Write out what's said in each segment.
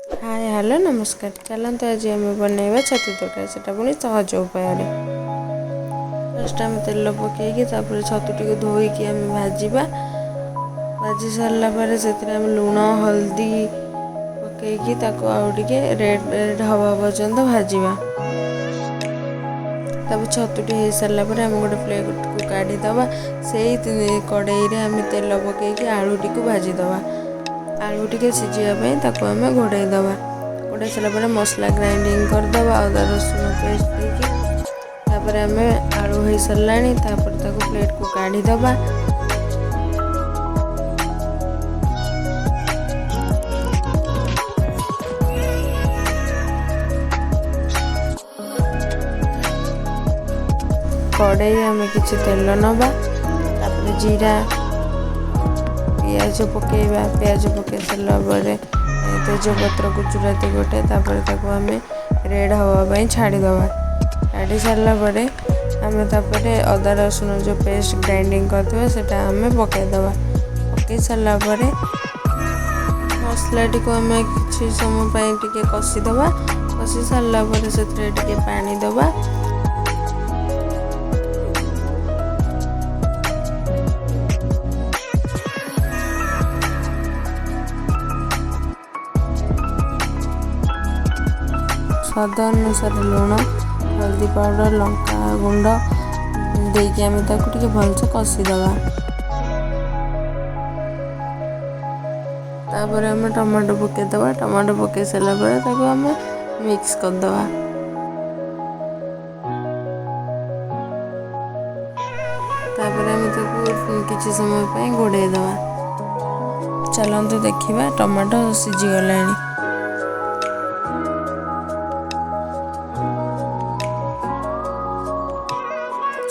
Hi hello नमस्कार। चलते आज आम बनवा छतु तरकारी से पुणी सहज उपाय। फर्स्ट आम तेल पकईकि छतु टी धोईकी आम भाजवा। भाजी सारा पर से लुण हल्दी पकईकि आउटे रेड रेड हवा पर्यंत भाजवा। छतुटी हो सारा पर आम गोटे प्लेट को काढ़ीदे से कड़े आम तेल पकईकि आलू टी भाजीदे। आलू टी सिझापी आम घोड़े दबा। घोड़े सारा मसला ग्राइंडिंग करदे अदा रसुण पेस्ट देपर आम आलू हो सारा प्लेट को काढ़ीदे। कड़े आम कि तेल नवा जीरा पियाज पकेवा। पियाज पकई सारा तेजपत्र गुजराती गोटे आम रेड हवापाई छाड़ीदे। छाड़ी सारापर आम अदा रसुण जो पेस्ट ग्राइंडिंग करते आम पकईदे। पकई सारापर मसला टी आम कि समय टे कषिदे। कषि सारापर से पानी दबा। स्वाद अनुसार लुण हल्दी पाउडर लंका गुंड देके आम ताकू भलसे कषिदे। तापर आम टमाटो पकईदे। टमाटो पकई सारापर आम मिक्स करदे। तापर आम किसी समय घोड़े दबा। चलते देखा टमाटो सीझीगला।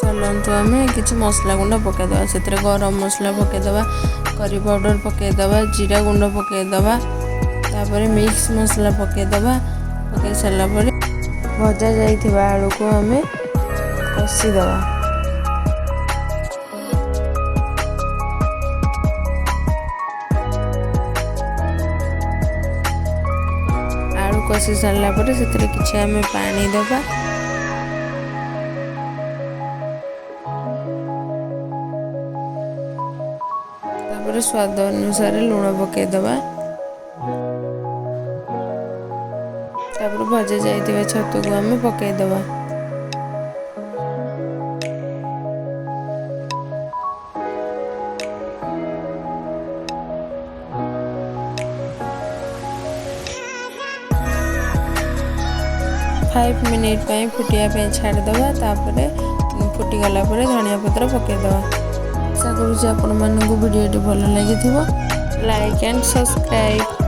चलतु आम कि मसला गुंड पकईदे। से गरम मसला पकईदे करी पाउडर पकईदे जीरा गुंड पकईदे। तापर मिक्स मसला पकईदे। पकई सारापर भजा जाइथिबा आलू को आम कषिदे। आलू कषि सारापर से किसी आम पानी दबा। स्वाद अनुसार लुण पकईदे। भजा जाइए छतु को आम पकईदे। 5 मिनिट फुटिया छाड़ीदे। फुटीगला धनिया पत्र पकईदे। आशा करुँच आपण मानक वीडियो भल लगी। Like and subscribe.